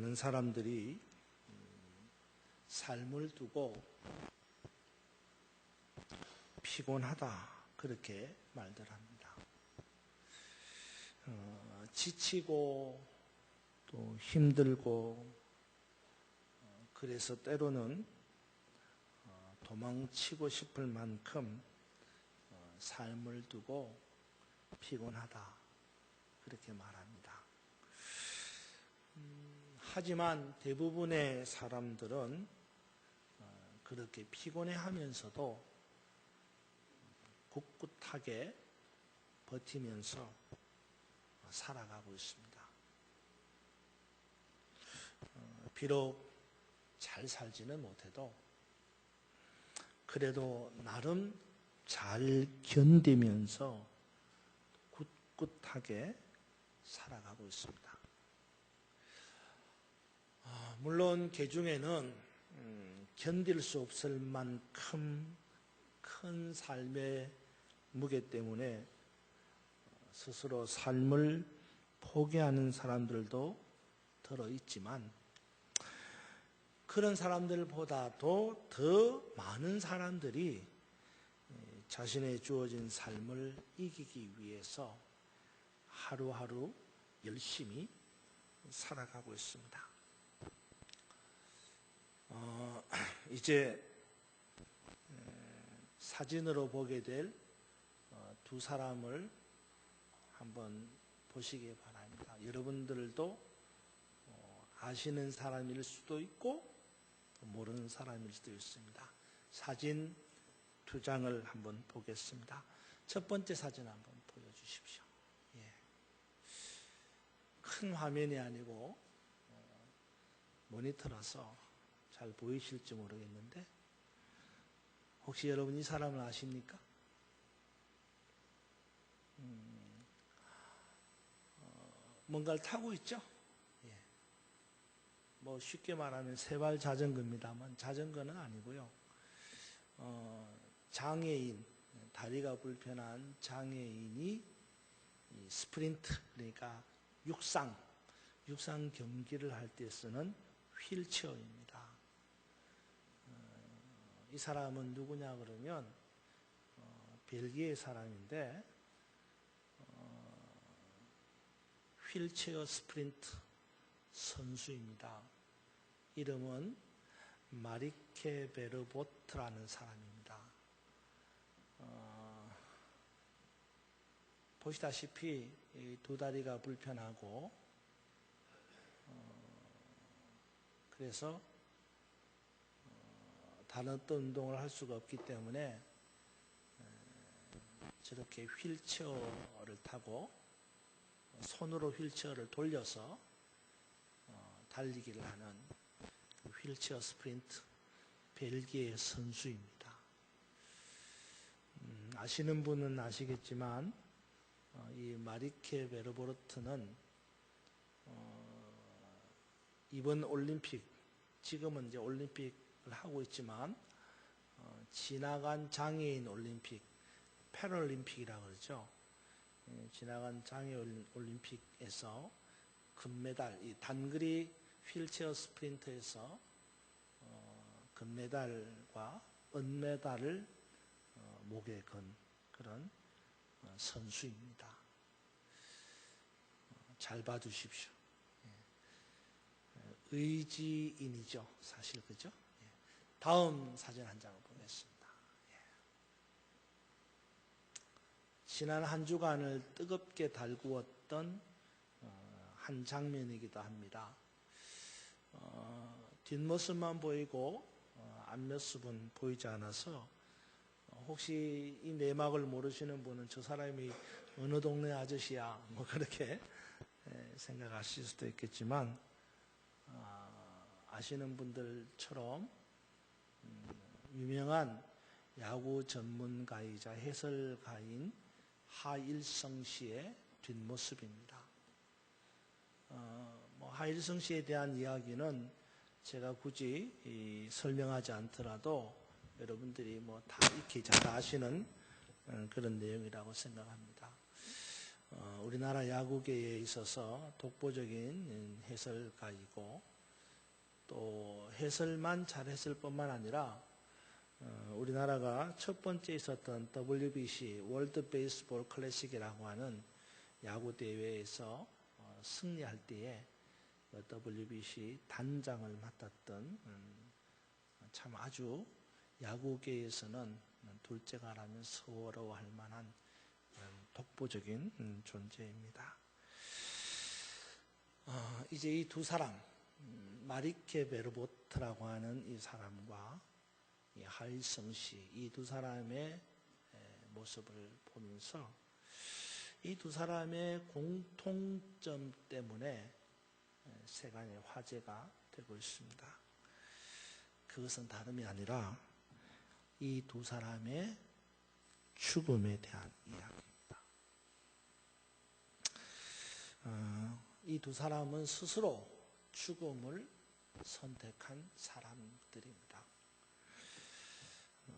많은 사람들이 삶을 두고 피곤하다 그렇게 말들 합니다. 지치고 또 힘들고 그래서 때로는 도망치고 싶을 만큼 삶을 두고 피곤하다 그렇게 말합니다. 하지만 대부분의 사람들은 그렇게 피곤해하면서도 꿋꿋하게 버티면서 살아가고 있습니다. 비록 잘 살지는 못해도 그래도 나름 잘 견디면서 꿋꿋하게 살아가고 있습니다. 물론 개중에는 견딜 수 없을 만큼 큰 삶의 무게 때문에 스스로 삶을 포기하는 사람들도 들어있지만 그런 사람들보다도 더 많은 사람들이 자신의 주어진 삶을 이기기 위해서 하루하루 열심히 살아가고 있습니다. 이제 사진으로 보게 될 두 사람을 한번 보시기 바랍니다. 여러분들도 아시는 사람일 수도 있고 모르는 사람일 수도 있습니다. 사진 두 장을 한번 보겠습니다. 첫 번째 사진 한번 보여주십시오. 예. 큰 화면이 아니고 모니터라서 잘 보이실지 모르겠는데 혹시 여러분 이 사람을 아십니까? 뭔가를 타고 있죠? 예. 뭐 쉽게 말하면 세발 자전거입니다만 자전거는 아니고요. 장애인, 다리가 불편한 장애인이 스프린트, 그러니까 육상 경기를 할 때 쓰는 휠체어입니다. 이 사람은 누구냐 그러면 벨기에 사람인데 휠체어 스프린트 선수입니다. 이름은 마리케 베르보트라는 사람입니다. 보시다시피 두 다리가 불편하고 그래서 다른 어떤 운동을 할 수가 없기 때문에 저렇게 휠체어를 타고 손으로 휠체어를 돌려서 달리기를 하는 휠체어 스프린트 벨기에 선수입니다. 아시는 분은 아시겠지만 이 마리케 베르보르트는 이번 올림픽, 지금은 이제 올림픽을 하고 있지만 지나간 장애인 올림픽, 패럴림픽이라고 그러죠. 지나간 장애인 올림픽에서 금메달, 이 단거리 휠체어 스프린트에서 금메달과 은메달을 목에 건 그런 선수입니다. 잘 봐주십시오. 의지인이죠, 사실 그죠? 다음 사진 한 장을 보겠습니다. 지난 한 주간을 뜨겁게 달구었던 한 장면이기도 합니다. 뒷모습만 보이고 앞모습은 보이지 않아서 혹시 이 내막을 모르시는 분은 저 사람이 어느 동네 아저씨야 뭐 그렇게 생각하실 수도 있겠지만 아시는 분들처럼 유명한 야구 전문가이자 해설가인 하일성 씨의 뒷모습입니다. 하일성 씨에 대한 이야기는 제가 굳이 설명하지 않더라도 여러분들이 뭐 다 익히 잘 아시는 그런 내용이라고 생각합니다. 우리나라 야구계에 있어서 독보적인 해설가이고 해설만 잘했을 뿐만 아니라 우리나라가 첫 번째 있었던 WBC 월드 베이스볼 클래식이라고 하는 야구 대회에서 승리할 때에 WBC 단장을 맡았던 참 아주 야구계에서는 둘째가라면 서러워할 만한 독보적인 존재입니다. 이제 이 두 사람, 마리케 베르보트라고 하는 이 사람과 이 하일성 씨, 이 두 사람의 모습을 보면서 이 두 사람의 공통점 때문에 세간의 화제가 되고 있습니다. 그것은 다름이 아니라 이 두 사람의 죽음에 대한 이야기입니다. 이 두 사람은 스스로 죽음을 선택한 사람들입니다.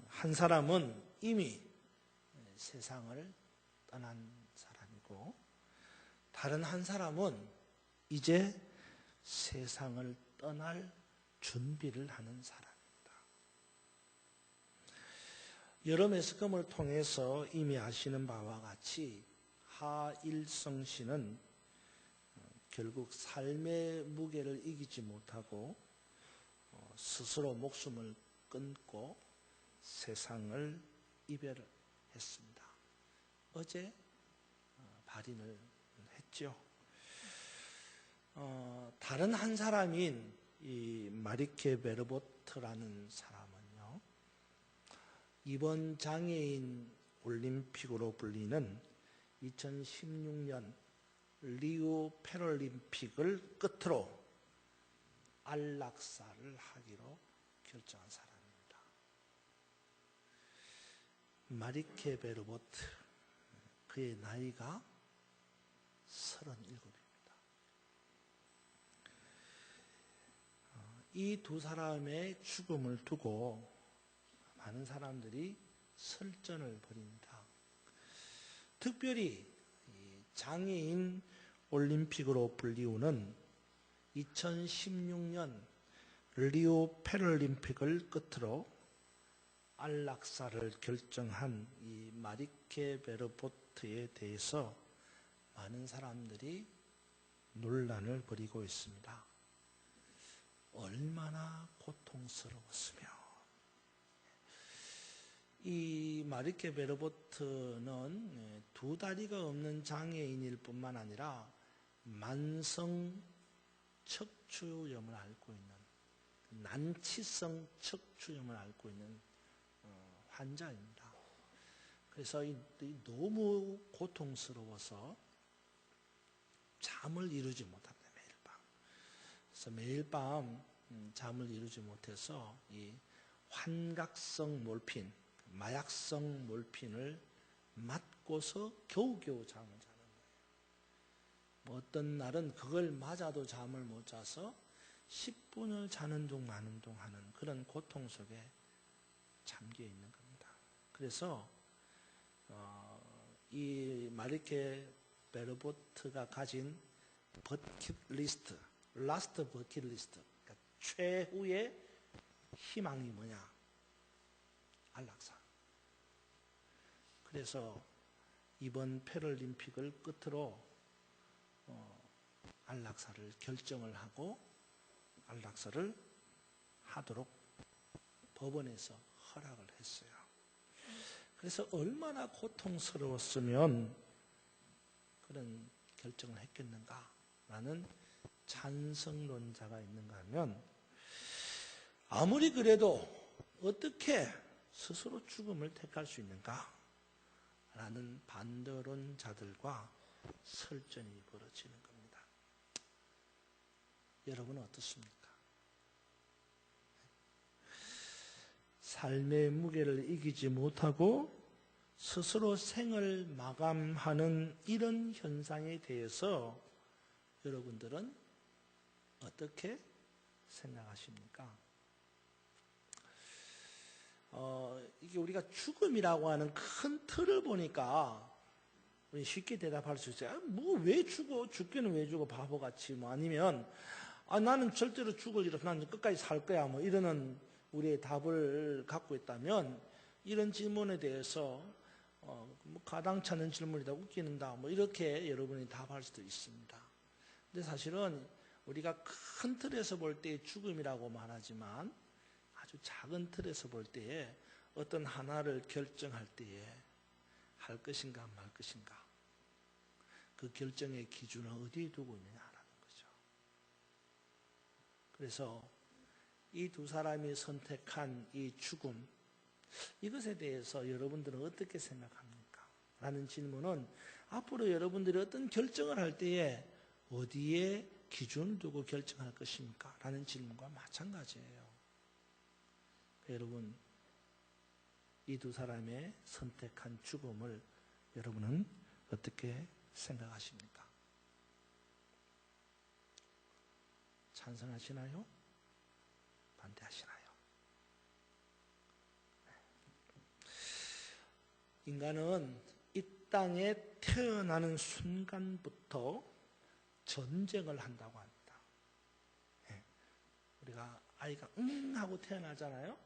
한 사람은 이미 세상을 떠난 사람이고, 다른 한 사람은 이제 세상을 떠날 준비를 하는 사람입니다. 여러 매스컴을 통해서 이미 아시는 바와 같이 하일성 씨는 결국 삶의 무게를 이기지 못하고 스스로 목숨을 끊고 세상을 이별했습니다. 어제 발인을 했죠. 다른 한 사람인 이 마리케 베르보트라는 사람은요, 이번 장애인 올림픽으로 불리는 2016년 리우 패럴림픽을 끝으로 안락사를 하기로 결정한 사람입니다. 마리케 베르보트, 그의 나이가 37입니다. 이 두 사람의 죽음을 두고 많은 사람들이 설전을 벌입니다. 특별히 장애인 올림픽으로 불리우는 2016년 리우 패럴림픽을 끝으로 안락사를 결정한 이 마리케 베르보트에 대해서 많은 사람들이 논란을 벌이고 있습니다. 얼마나 고통스러웠으며, 이 마리케 베르보트는 두 다리가 없는 장애인일 뿐만 아니라 만성 척추염을 앓고 있는, 난치성 척추염을 앓고 있는 환자입니다. 그래서 너무 고통스러워서 잠을 이루지 못합니다. 매일 밤. 그래서 매일 밤 잠을 이루지 못해서 이 환각성 몰핀, 마약성 몰핀을 맞고서 겨우겨우 잠을 자는 거예요. 어떤 날은 그걸 맞아도 잠을 못 자서 10분을 자는 둥 마는 둥 하는 그런 고통 속에 잠겨 있는 겁니다. 그래서 이 마리케 베르보트가 가진 버킷리스트, 라스트 버킷리스트, 그러니까 최후의 희망이 뭐냐? 안락사. 그래서 이번 패럴림픽을 끝으로 안락사를 결정을 하고 안락사를 하도록 법원에서 허락을 했어요. 그래서 얼마나 고통스러웠으면 그런 결정을 했겠는가라는 찬성론자가 있는가 하면, 아무리 그래도 어떻게 스스로 죽음을 택할 수 있는가? 라는 반대론자들과 설전이 벌어지는 겁니다. 여러분은 어떻습니까? 삶의 무게를 이기지 못하고 스스로 생을 마감하는 이런 현상에 대해서 여러분들은 어떻게 생각하십니까? 이게 우리가 죽음이라고 하는 큰 틀을 보니까 우리 쉽게 대답할 수 있어요. 뭐 왜 죽어? 죽기는 왜 죽어? 바보같이. 뭐 아니면 나는 절대로 죽을 일 없어. 나는 끝까지 살 거야. 뭐 이러는 우리의 답을 갖고 있다면 이런 질문에 대해서 뭐 가당찮은 질문이다, 웃기는다, 뭐 이렇게 여러분이 답할 수도 있습니다. 근데 사실은 우리가 큰 틀에서 볼 때 죽음이라고 말하지만 아주 작은 틀에서 볼 때에 어떤 하나를 결정할 때에 할 것인가 말 것인가, 그 결정의 기준을 어디에 두고 있느냐라는 거죠. 그래서 이 두 사람이 선택한 이 죽음, 이것에 대해서 여러분들은 어떻게 생각합니까? 라는 질문은 앞으로 여러분들이 어떤 결정을 할 때에 어디에 기준을 두고 결정할 것입니까? 라는 질문과 마찬가지예요. 여러분, 이 두 사람의 선택한 죽음을 여러분은 어떻게 생각하십니까? 찬성하시나요? 반대하시나요? 인간은 이 땅에 태어나는 순간부터 전쟁을 한다고 합니다. 우리가 아이가 하고 태어나잖아요.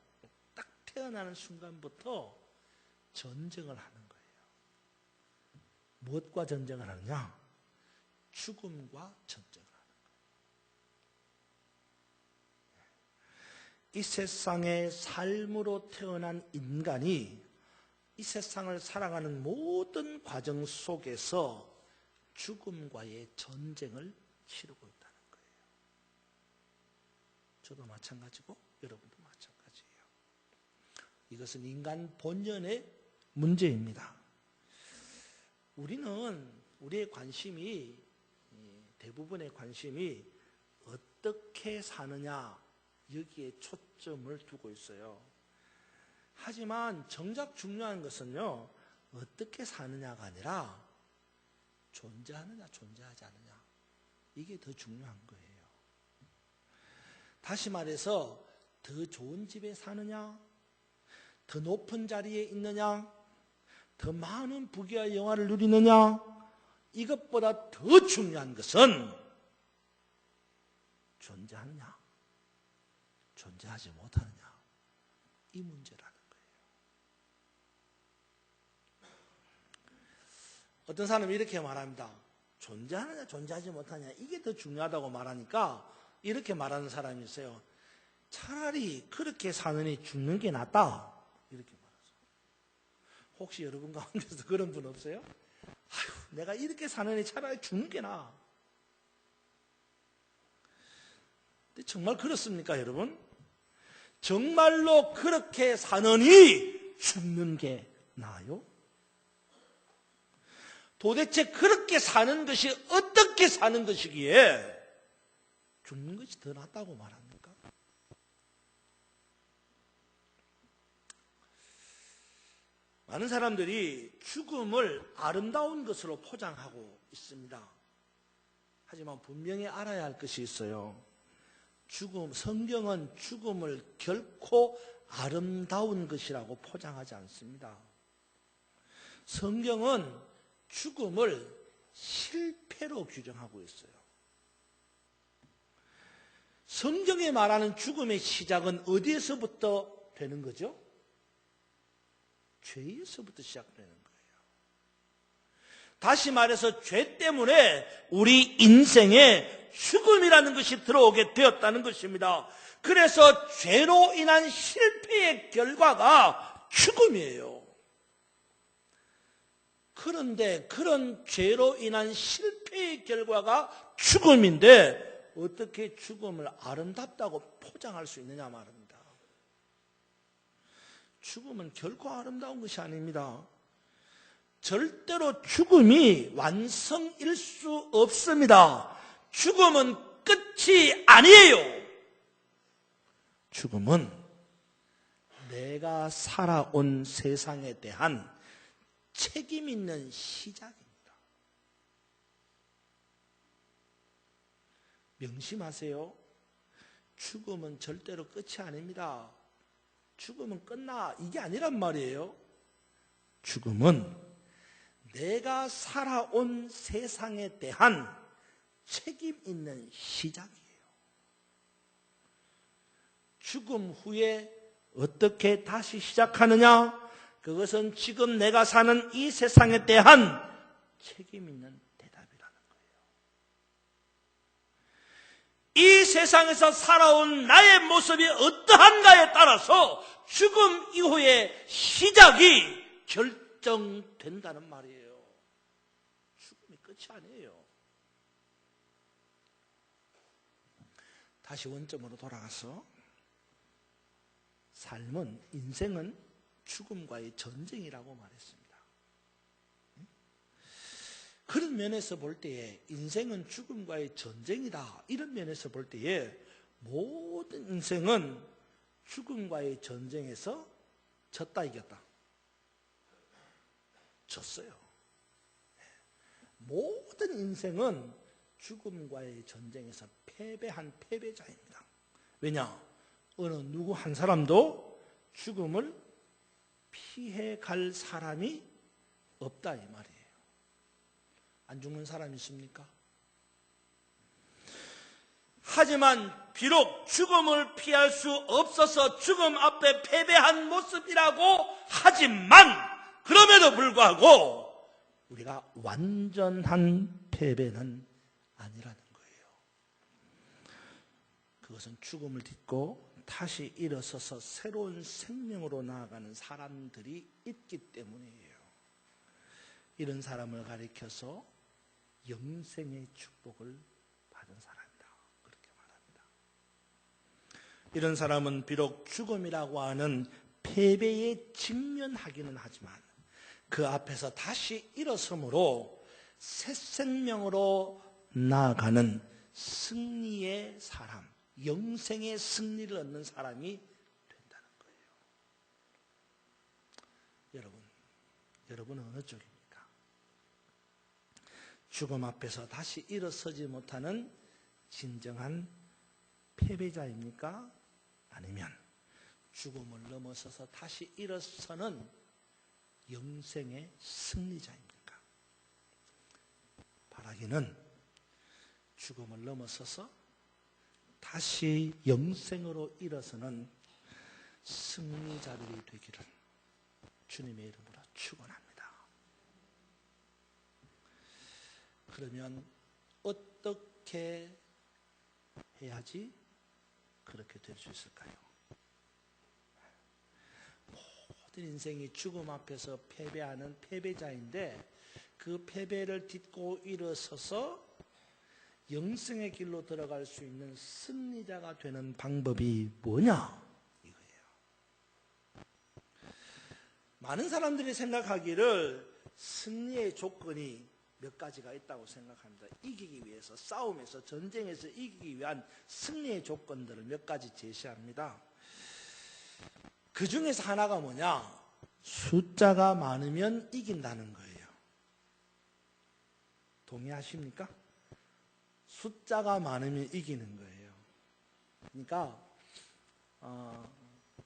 딱 태어나는 순간부터 전쟁을 하는 거예요. 무엇과 전쟁을 하느냐? 죽음과 전쟁을 하는 거예요. 이 세상의 삶으로 태어난 인간이 이 세상을 살아가는 모든 과정 속에서 죽음과의 전쟁을 치르고 있다는 거예요. 저도 마찬가지고 여러분도 마찬가지예요. 이것은 인간 본연의 문제입니다. 우리의 관심이, 대부분의 관심이 어떻게 사느냐, 여기에 초점을 두고 있어요. 하지만 정작 중요한 것은요, 어떻게 사느냐가 아니라 존재하느냐 존재하지 않느냐, 이게 더 중요한 거예요. 다시 말해서 더 좋은 집에 사느냐, 더 높은 자리에 있느냐, 더 많은 부귀와 영화를 누리느냐, 이것보다 더 중요한 것은 존재하느냐 존재하지 못하느냐, 이 문제라는 거예요. 어떤 사람이 이렇게 말합니다. 존재하느냐 존재하지 못하느냐, 이게 더 중요하다고 말하니까 이렇게 말하는 사람이 있어요. 차라리 그렇게 사느니 죽는 게 낫다, 이렇게 말하죠. 혹시 여러분 가운데서 그런 분 없어요? 아휴, 내가 이렇게 사느니 차라리 죽는 게 나아. 근데 정말 그렇습니까, 여러분? 정말로 그렇게 사느니 죽는 게 나아요? 도대체 그렇게 사는 것이 어떻게 사는 것이기에 죽는 것이 더 낫다고 말합니까? 많은 사람들이 죽음을 아름다운 것으로 포장하고 있습니다. 하지만 분명히 알아야 할 것이 있어요. 성경은 죽음을 결코 아름다운 것이라고 포장하지 않습니다. 성경은 죽음을 실패로 규정하고 있어요. 성경에 말하는 죽음의 시작은 어디에서부터 되는 거죠? 죄에서부터 시작되는 거예요. 다시 말해서 죄 때문에 우리 인생에 죽음이라는 것이 들어오게 되었다는 것입니다. 그래서 죄로 인한 실패의 결과가 죽음이에요. 그런데 그런 죄로 인한 실패의 결과가 죽음인데 어떻게 죽음을 아름답다고 포장할 수 있느냐 말입니다. 죽음은 결코 아름다운 것이 아닙니다. 절대로 죽음이 완성일 수 없습니다. 죽음은 끝이 아니에요. 죽음은 내가 살아온 세상에 대한 책임 있는 시작입니다. 명심하세요. 죽음은 절대로 끝이 아닙니다. 죽음은 끝나, 이게 아니란 말이에요. 죽음은 내가 살아온 세상에 대한 책임 있는 시작이에요. 죽음 후에 어떻게 다시 시작하느냐? 그것은 지금 내가 사는 이 세상에 대한 책임 있는 대답이라는 거예요. 이 세상에서 살아온 나의 모습이 어떠한가에 따라서 죽음 이후의 시작이 결정된다는 말이에요. 죽음이 끝이 아니에요. 다시 원점으로 돌아가서 삶은, 인생은 죽음과의 전쟁이라고 말했습니다. 그런 면에서 볼 때에 인생은 죽음과의 전쟁이다, 이런 면에서 볼 때에 모든 인생은 죽음과의 전쟁에서 졌다 이겼다? 졌어요. 모든 인생은 죽음과의 전쟁에서 패배한 패배자입니다. 왜냐? 어느 누구 한 사람도 죽음을 피해갈 사람이 없다 이 말이에요. 안 죽는 사람이 있습니까? 하지만 비록 죽음을 피할 수 없어서 죽음 앞에 패배한 모습이라고 하지만 그럼에도 불구하고 우리가 완전한 패배는 아니라는 거예요. 그것은 죽음을 딛고 다시 일어서서 새로운 생명으로 나아가는 사람들이 있기 때문이에요. 이런 사람을 가리켜서 영생의 축복을 받은 사람이다, 그렇게 말합니다. 이런 사람은 비록 죽음이라고 하는 패배에 직면하기는 하지만 그 앞에서 다시 일어섬으로 새 생명으로 나아가는 승리의 사람, 영생의 승리를 얻는 사람이 된다는 거예요. 여러분은 어느 쪽입니까? 죽음 앞에서 다시 일어서지 못하는 진정한 패배자입니까? 아니면 죽음을 넘어서서 다시 일어서는 영생의 승리자입니까? 바라기는 죽음을 넘어서서 다시 영생으로 일어서는 승리자들이 되기를 주님의 이름으로 축원합니다. 그러면 어떻게 해야지 그렇게 될 수 있을까요? 모든 인생이 죽음 앞에서 패배하는 패배자인데 그 패배를 딛고 일어서서 영생의 길로 들어갈 수 있는 승리자가 되는 방법이 뭐냐? 이거예요. 많은 사람들이 생각하기를 승리의 조건이 몇 가지가 있다고 생각합니다. 이기기 위해서, 싸움에서, 전쟁에서 이기기 위한 승리의 조건들을 몇 가지 제시합니다. 그 중에서 하나가 뭐냐? 숫자가 많으면 이긴다는 거예요. 동의하십니까? 숫자가 많으면 이기는 거예요. 그러니까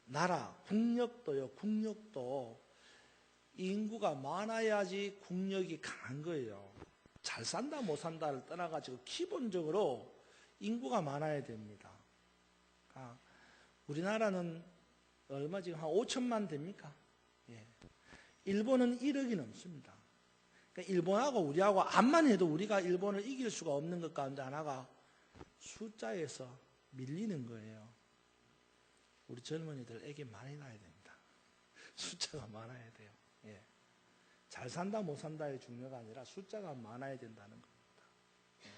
나라, 국력도요. 국력도 인구가 많아야지 국력이 강한 거예요. 잘 산다 못 산다를 떠나가지고 기본적으로 인구가 많아야 됩니다. 우리나라는 얼마 지금 한 5천만 됩니까? 예. 일본은 1억이 넘습니다. 그러니까 일본하고 우리하고 암만 해도 우리가 일본을 이길 수가 없는 것 가운데 하나가 숫자에서 밀리는 거예요. 우리 젊은이들 애기 많이 낳아야 됩니다. 숫자가 많아야 돼요. 예. 잘 산다 못 산다의 중요가 아니라 숫자가 많아야 된다는 겁니다. 예.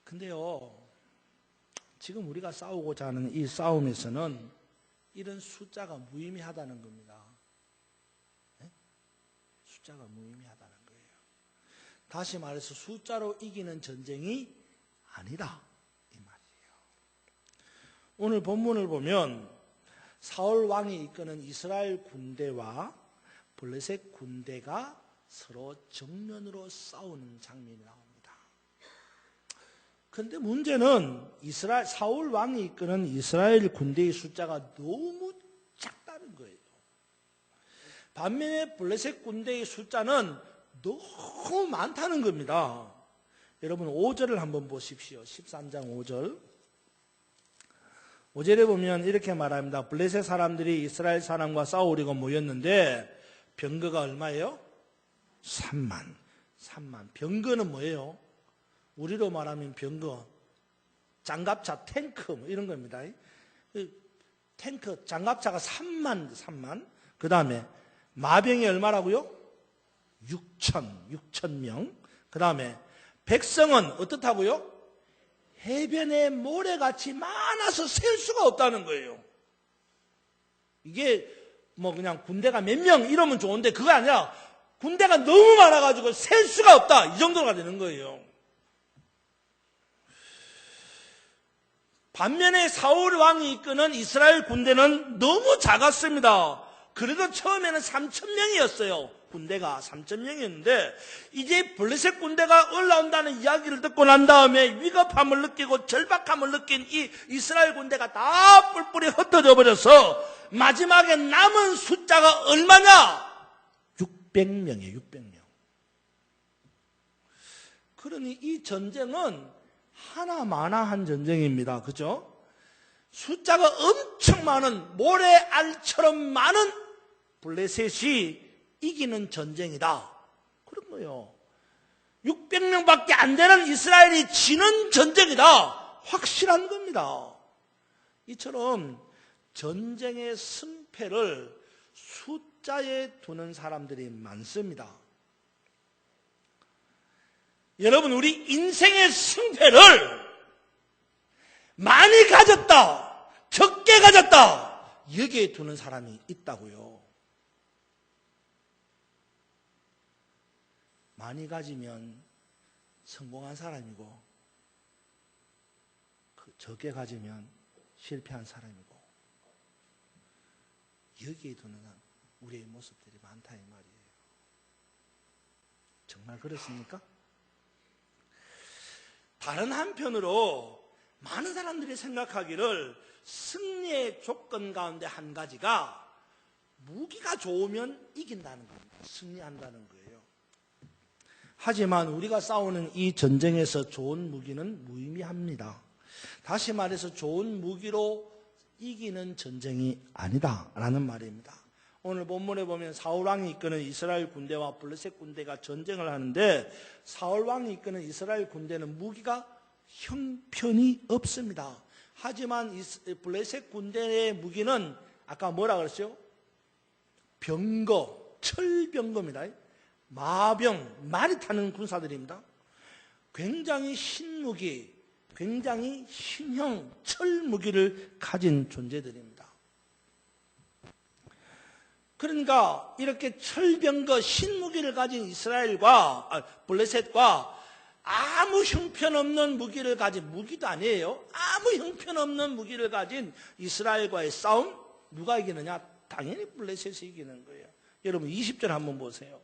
근데요, 지금 우리가 싸우고자 하는 이 싸움에서는 이런 숫자가 무의미하다는 겁니다. 숫자가 무의미하다는 거예요. 다시 말해서 숫자로 이기는 전쟁이 아니다 이 말이에요. 오늘 본문을 보면 사울 왕이 이끄는 이스라엘 군대와 블레셋 군대가 서로 정면으로 싸우는 장면이 나옵니다. 그런데 문제는 사울 왕이 이끄는 이스라엘 군대의 숫자가 너무 작다는 거예요. 반면에 블레셋 군대의 숫자는 너무 많다는 겁니다. 여러분 5절을 한번 보십시오. 13장 5절. 5절에 보면 이렇게 말합니다. 블레셋 사람들이 이스라엘 사람과 싸우려고 모였는데 병거가 얼마예요? 3만. 병거는 뭐예요? 우리로 말하면 병거, 장갑차, 탱크 뭐 이런 겁니다. 탱크, 장갑차가 3만. 그 다음에 마병이 얼마라고요? 6천 명. 그 다음에 백성은 어떻다고요? 해변에 모래같이 많아서 셀 수가 없다는 거예요. 이게 뭐 그냥 군대가 몇 명 이러면 좋은데 그거 아니라 군대가 너무 많아가지고 셀 수가 없다. 이 정도가 되는 거예요. 반면에 사울 왕이 이끄는 이스라엘 군대는 너무 작았습니다. 그래도 처음에는 3,000명이었어요. 군대가 3,000명이었는데 이제 블레셋 군대가 올라온다는 이야기를 듣고 난 다음에 위급함을 느끼고 절박함을 느낀 이 이스라엘 군대가 다 뿔뿔이 흩어져 버려서 마지막에 남은 숫자가 얼마냐? 600명이에요. 600명. 그러니 이 전쟁은 하나마나한 전쟁입니다. 그죠? 숫자가 엄청 많은 모래알처럼 많은 블레셋이 이기는 전쟁이다. 그런 거예요. 600명밖에 안 되는 이스라엘이 지는 전쟁이다. 확실한 겁니다. 이처럼 전쟁의 승패를 숫자에 두는 사람들이 많습니다. 여러분, 우리 인생의 승패를 많이 가졌다, 적게 가졌다, 여기에 두는 사람이 있다고요. 많이 가지면 성공한 사람이고, 적게 가지면 실패한 사람이고, 여기에 두는 우리의 모습들이 많다 이 말이에요. 정말 그렇습니까? 다른 한편으로 많은 사람들이 생각하기를 승리의 조건 가운데 한 가지가 무기가 좋으면 이긴다는 겁니다. 승리한다는 거예요. 하지만 우리가 싸우는 이 전쟁에서 좋은 무기는 무의미합니다. 다시 말해서 좋은 무기로 이기는 전쟁이 아니다라는 말입니다. 오늘 본문에 보면 사울왕이 이끄는 이스라엘 군대와 블레셋 군대가 전쟁을 하는데 사울왕이 이끄는 이스라엘 군대는 무기가 형편이 없습니다. 하지만 블레셋 군대의 무기는 아까 뭐라 그랬어요? 병거, 철병거입니다. 마병, 말이 타는 군사들입니다. 굉장히 신무기, 굉장히 신형 철무기를 가진 존재들입니다. 그러니까 이렇게 철병거 신무기를 가진 블레셋과 아무 형편없는 무기를 가진, 무기도 아니에요, 아무 형편없는 무기를 가진 이스라엘과의 싸움, 누가 이기느냐? 당연히 블레셋이 이기는 거예요. 여러분 20절 한번 보세요.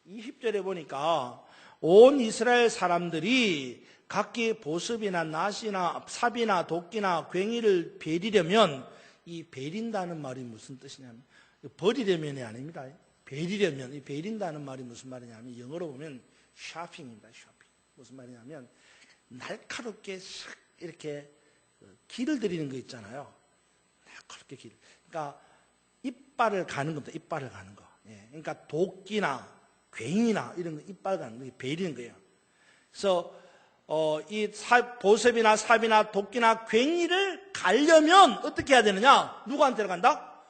20절에 보니까 온 이스라엘 사람들이 각기 보습이나 낫이나 삽이나 도끼나 괭이를 베리려면, 이 베린다는 말이 무슨 뜻이냐면 버리려면이 아닙니다. 베리려면, 이 베린다는 말이 무슨 말이냐면 영어로 보면 샤핑입니다. 샤핑. 무슨 말이냐면 날카롭게 이렇게 길을 들이는 거 있잖아요. 날카롭게 길. 그러니까 이빨을 가는 겁니다. 이빨을 가는 거. 예. 그러니까 도끼나 괭이나 이런 거 이빨 가는 거 베리는 거예요. 그래서 이 보습이나 삽이나 도끼나 괭이를 가려면 어떻게 해야 되느냐? 누구한테로 간다?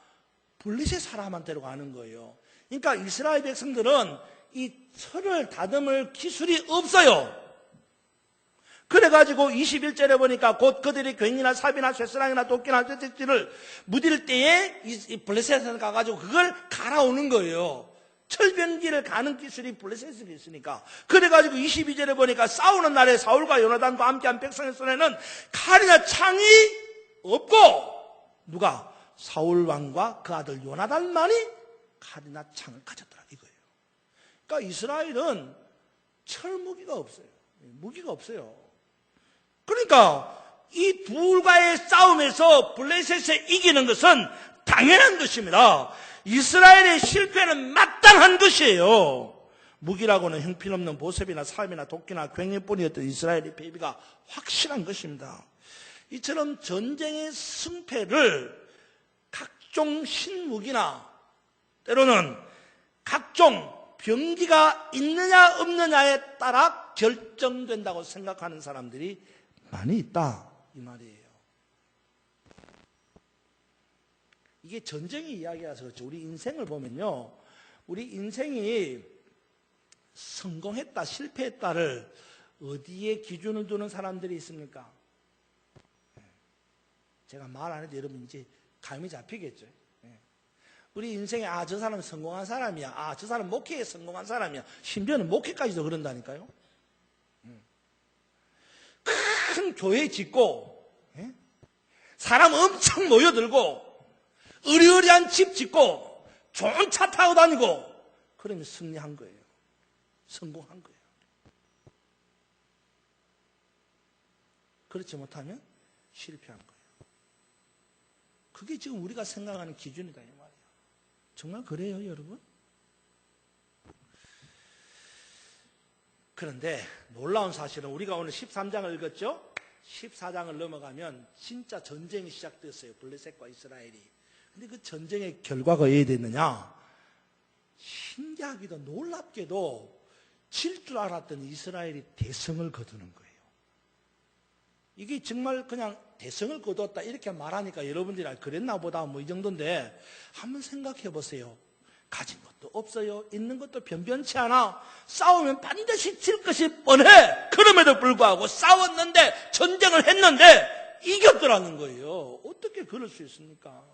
블레셋 사람한테로 가는 거예요. 그러니까 이스라엘 백성들은 이 철을 다듬을 기술이 없어요. 그래가지고 21절에 보니까 곧 그들이 괭이나 삽이나 쇠사랑이나 도끼나 쇠책질을 무딜 때에 이 블레셋에 가가지고 그걸 갈아오는 거예요. 철병기를 가는 기술이 블레셋에 있으니까. 그래가지고 22절에 보니까 싸우는 날에 사울과 요나단과 함께한 백성의 손에는 칼이나 창이 없고, 누가? 사울 왕과 그 아들 요나단만이 칼이나 창을 가졌더라 이거예요. 그러니까 이스라엘은 철무기가 없어요. 무기가 없어요. 그러니까 이 둘과의 싸움에서 블레셋에 이기는 것은 당연한 것입니다. 이스라엘의 실패는 마땅한 것이에요. 무기라고는 형편없는 보습이나 삽이나 도끼나 괭이뿐이었던 이스라엘의 패배가 확실한 것입니다. 이처럼 전쟁의 승패를 각종 신무기나 때로는 각종 병기가 있느냐 없느냐에 따라 결정된다고 생각하는 사람들이 많이 있다 이 말이에요. 이게 전쟁의 이야기라서 그렇죠. 우리 인생을 보면요, 우리 인생이 성공했다 실패했다를 어디에 기준을 두는 사람들이 있습니까? 제가 말 안 해도 여러분 이제 감이 잡히겠죠. 우리 인생에 저 사람은 성공한 사람이야, 저 사람 목회에 성공한 사람이야, 심지어는 목회까지도 그런다니까요. 큰 교회 짓고 사람 엄청 모여들고 으리으리한 집 짓고 좋은 차 타고 다니고 그러면 승리한 거예요. 성공한 거예요. 그렇지 못하면 실패한 거예요. 그게 지금 우리가 생각하는 기준이다 이 말이에요. 정말 그래요, 여러분? 그런데 놀라운 사실은 우리가 오늘 13장을 읽었죠? 14장을 넘어가면 진짜 전쟁이 시작됐어요. 블레셋과 이스라엘이. 근데 그 전쟁의 결과가 어떻게 됐느냐? 신기하기도 놀랍게도 질 줄 알았던 이스라엘이 대성을 거두는 거예요. 이게 정말 그냥 대성을 거뒀다 이렇게 말하니까 여러분들이 그랬나 보다 뭐 이 정도인데 한번 생각해 보세요. 가진 것도 없어요. 있는 것도 변변치 않아. 싸우면 반드시 질 것이 뻔해. 그럼에도 불구하고 싸웠는데 전쟁을 했는데 이겼더라는 거예요. 어떻게 그럴 수 있습니까?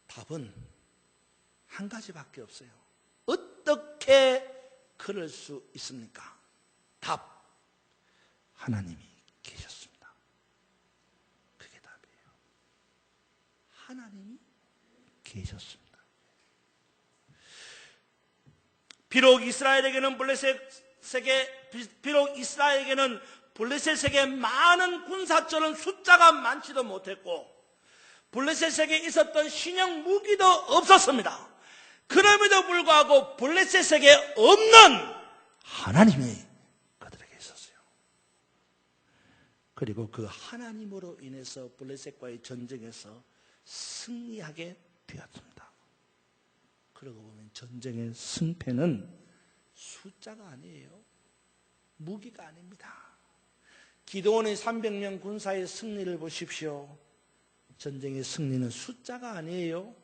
답은 한 가지밖에 없어요. 어떻게 그럴 수 있습니까? 답. 하나님이 계셨습니다. 그게 답이에요. 하나님이 계셨습니다. 비록 이스라엘에게는 블레셋에게 많은 군사적인 숫자가 많지도 못했고 블레셋에게 있었던 신형 무기도 없었습니다. 그럼에도 불구하고 블레셋에게 없는 하나님이 그들에게 있었어요. 그리고 그 하나님으로 인해서 블레셋과의 전쟁에서 승리하게 되었습니다. 그러고 보면 전쟁의 승패는 숫자가 아니에요. 무기가 아닙니다. 기드온의 300명 군사의 승리를 보십시오. 전쟁의 승리는 숫자가 아니에요.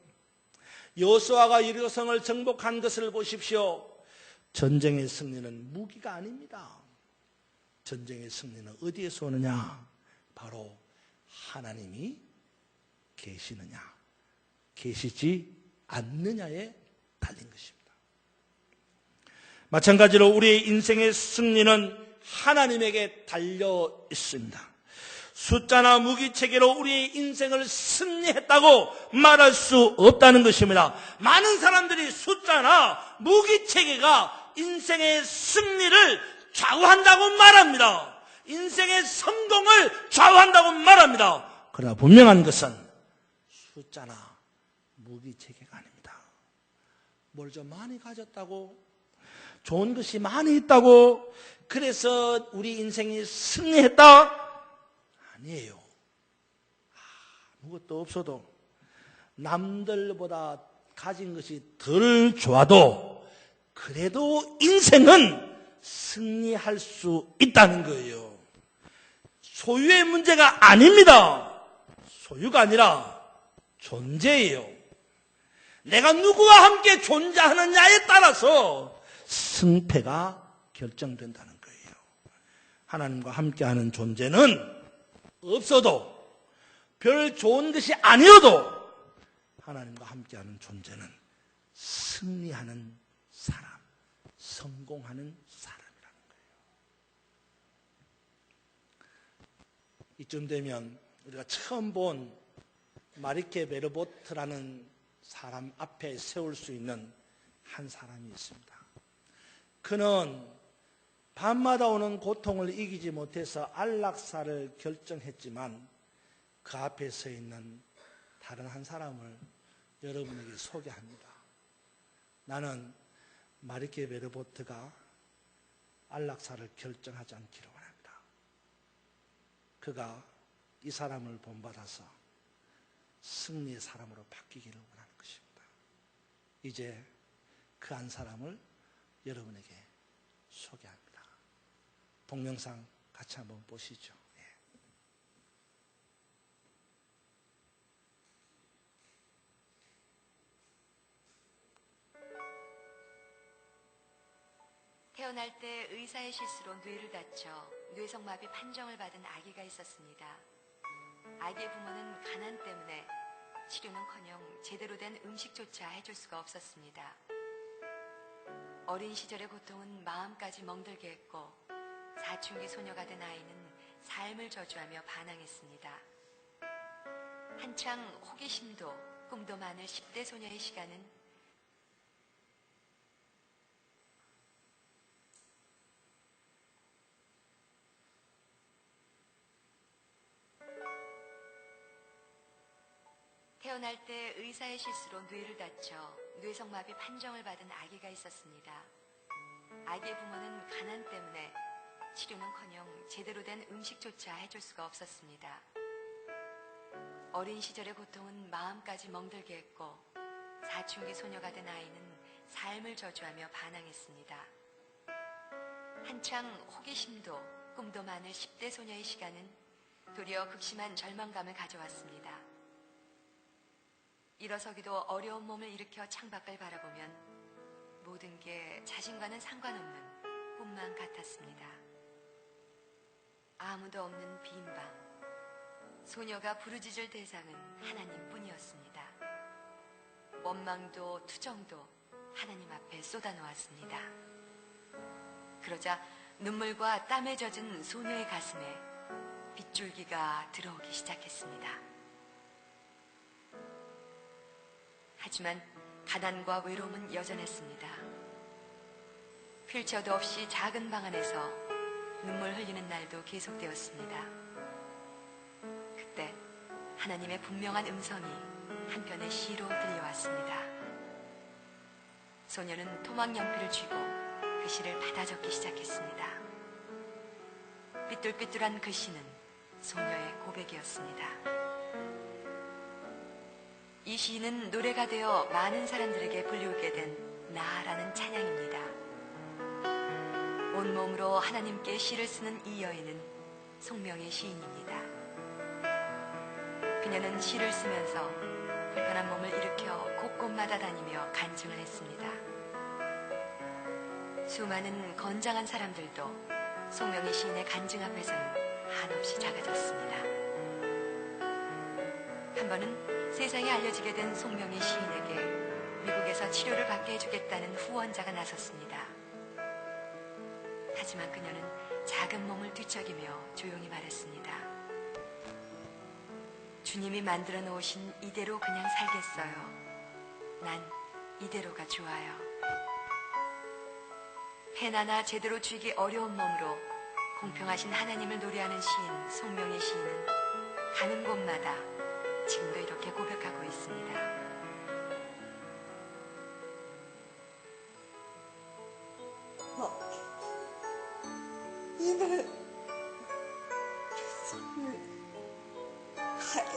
여호수아가 여리고성을 정복한 것을 보십시오. 전쟁의 승리는 무기가 아닙니다. 전쟁의 승리는 어디에서 오느냐? 바로 하나님이 계시느냐, 계시지 않느냐에 달린 것입니다. 마찬가지로 우리의 인생의 승리는 하나님에게 달려 있습니다. 숫자나 무기체계로 우리의 인생을 승리했다고 말할 수 없다는 것입니다. 많은 사람들이 숫자나 무기체계가 인생의 승리를 좌우한다고 말합니다. 인생의 성공을 좌우한다고 말합니다. 그러나 분명한 것은 숫자나 무기체계가 아닙니다. 뭘 좀 많이 가졌다고, 좋은 것이 많이 있다고 그래서 우리 인생이 승리했다? 아니에요. 아무것도 없어도 남들보다 가진 것이 덜 좋아도 그래도 인생은 승리할 수 있다는 거예요. 소유의 문제가 아닙니다. 소유가 아니라 존재예요. 내가 누구와 함께 존재하느냐에 따라서 승패가 결정된다는 거예요. 하나님과 함께하는 존재는 없어도, 별 좋은 것이 아니어도 하나님과 함께하는 존재는 승리하는 사람, 성공하는 사람이라는 거예요. 이쯤 되면 우리가 처음 본 마리케 베르보트라는 사람 앞에 세울 수 있는 한 사람이 있습니다. 그는 밤마다 오는 고통을 이기지 못해서 안락사를 결정했지만 그 앞에 서 있는 다른 한 사람을 여러분에게 소개합니다. 나는 마리케 베르보트가 안락사를 결정하지 않기를 원합니다. 그가 이 사람을 본받아서 승리의 사람으로 바뀌기를 원하는 것입니다. 이제 그 한 사람을 여러분에게 소개합니다. 동영상 같이 한번 보시죠. 태어날 때 의사의 실수로 뇌를 다쳐 뇌성마비 판정을 받은 아기가 있었습니다. 아기의 부모는 가난 때문에 치료는커녕 제대로 된 음식조차 해줄 수가 없었습니다. 어린 시절의 고통은 마음까지 멍들게 했고 사춘기 소녀가 된 아이는 삶을 저주하며 반항했습니다. 한창 호기심도 꿈도 많을 10대 소녀의 시간은 태어날 때 의사의 실수로 뇌를 다쳐 뇌성마비 판정을 받은 아기가 있었습니다. 아기의 부모는 가난 때문에 치료는커녕 제대로 된 음식조차 해줄 수가 없었습니다. 어린 시절의 고통은 마음까지 멍들게 했고 사춘기 소녀가 된 아이는 삶을 저주하며 반항했습니다. 한창 호기심도 꿈도 많을 10대 소녀의 시간은 도리어 극심한 절망감을 가져왔습니다. 일어서기도 어려운 몸을 일으켜 창밖을 바라보면 모든 게 자신과는 상관없는 꿈만 같았습니다. 아무도 없는 빈 방, 소녀가 부르짖을 대상은 하나님뿐이었습니다. 원망도 투정도 하나님 앞에 쏟아놓았습니다. 그러자 눈물과 땀에 젖은 소녀의 가슴에 빗줄기가 들어오기 시작했습니다. 하지만 가난과 외로움은 여전했습니다. 휠체어도 없이 작은 방 안에서 눈물 흘리는 날도 계속되었습니다. 그때 하나님의 분명한 음성이 한편의 시로 들려왔습니다. 소녀는 토막연필을 쥐고 그 시를 받아 적기 시작했습니다. 삐뚤삐뚤한 글씨는 소녀의 고백이었습니다. 이 시는 노래가 되어 많은 사람들에게 불리우게 된 나라는 찬양입니다. 온몸으로 하나님께 시를 쓰는 이 여인은 송명의 시인입니다. 그녀는 시를 쓰면서 불편한 몸을 일으켜 곳곳마다 다니며 간증을 했습니다. 수많은 건장한 사람들도 송명의 시인의 간증 앞에서는 한없이 작아졌습니다. 한 번은 세상에 알려지게 된 송명의 시인에게 미국에서 치료를 받게 해주겠다는 후원자가 나섰습니다. 하지만 그녀는 작은 몸을 뒤척이며 조용히 말했습니다. 주님이 만들어 놓으신 이대로 그냥 살겠어요. 난 이대로가 좋아요. 펜 하나 제대로 쥐기 어려운 몸으로 공평하신 하나님을 노래하는 시인 송명의 시인은 가는 곳마다 지금도 이렇게 고백하고 있습니다. 이날 손을 하는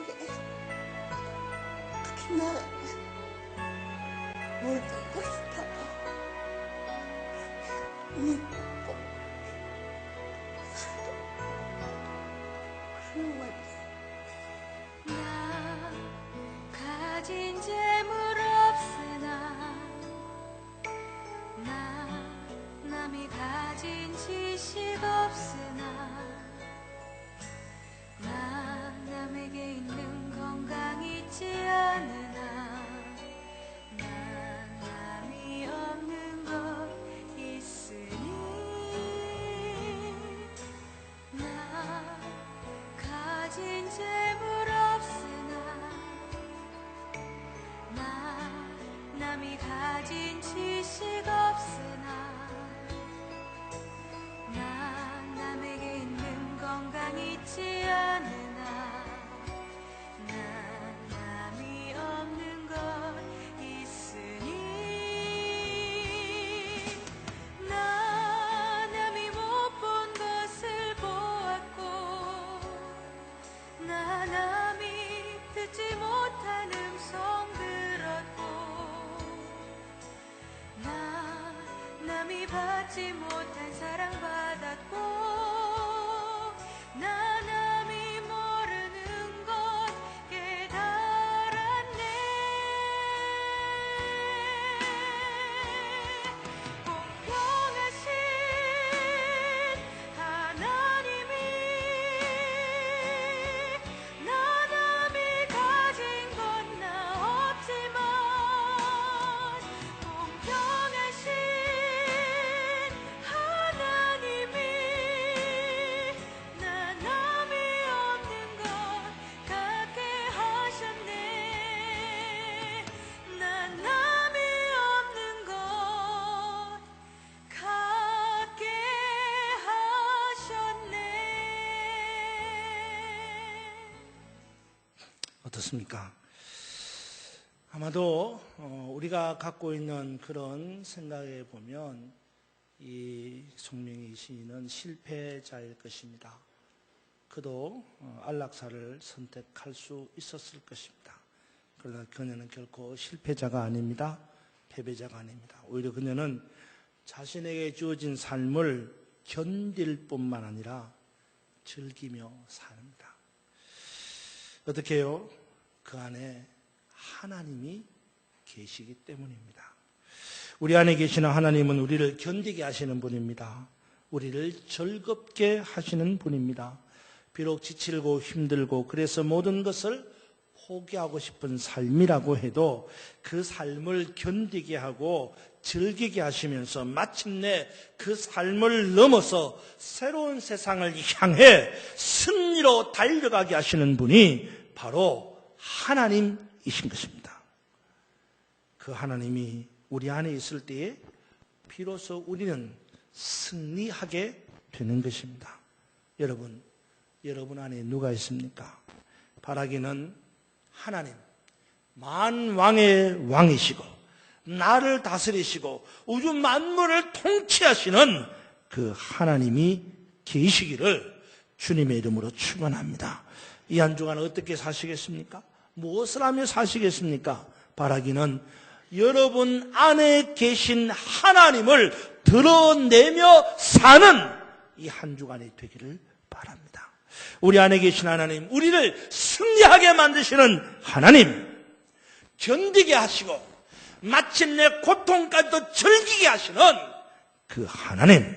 게 그날 모든 것이 다 믿고 나 가진 재물 없으나 나 남이 가진 지식 없으나 나 남에게 있는 건강 있지 않으나 나 남이 없는 것 있으니 나 가진 재물 없으나 나 남이 가진 지식 없으나 나 남에게 있는 건강 있지 않으나 나 남이 없는 것 있으니 나 남이 못 본 것을 받지 못한 사랑받았고 나 남이 모르는 것 깨달았네. 공평하신 하나님이 나 남이 가진 건 나 없지만 공평하신 하나님이 나 남이 없는 것 갖게 하셨네. 나 남이 없는 것 갖게 하셨네. 어떻습니까? 아마도 우리가 갖고 있는 그런 생각에 보면 이 송명희 시인은 실패자일 것입니다. 그도 안락사를 선택할 수 있었을 것입니다. 그러나 그녀는 결코 실패자가 아닙니다. 패배자가 아닙니다. 오히려 그녀는 자신에게 주어진 삶을 견딜 뿐만 아니라 즐기며 삽니다. 어떻게 해요? 그 안에 하나님이 계시기 때문입니다. 우리 안에 계시는 하나님은 우리를 견디게 하시는 분입니다. 우리를 즐겁게 하시는 분입니다. 비록 지치고 힘들고 그래서 모든 것을 포기하고 싶은 삶이라고 해도 그 삶을 견디게 하고 즐기게 하시면서 마침내 그 삶을 넘어서 새로운 세상을 향해 승리로 달려가게 하시는 분이 바로 하나님이신 것입니다. 그 하나님이 우리 안에 있을 때에 비로소 우리는 승리하게 되는 것입니다. 여러분 안에 누가 있습니까? 바라기는 하나님, 만왕의 왕이시고 나를 다스리시고 우주 만물을 통치하시는 그 하나님이 계시기를 주님의 이름으로 축원합니다. 이 한 주간 어떻게 사시겠습니까? 무엇을 하며 사시겠습니까? 바라기는 여러분 안에 계신 하나님을 드러내며 사는 이 한 주간이 되기를 바랍니다. 우리 안에 계신 하나님, 우리를 승리하게 만드시는 하나님, 견디게 하시고 마침내 고통까지도 즐기게 하시는 그 하나님,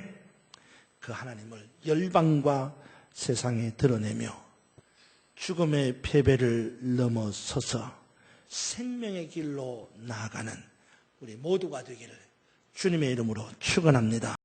그 하나님을 열방과 세상에 드러내며 죽음의 패배를 넘어서서 생명의 길로 나아가는 우리 모두가 되기를 주님의 이름으로 축원합니다.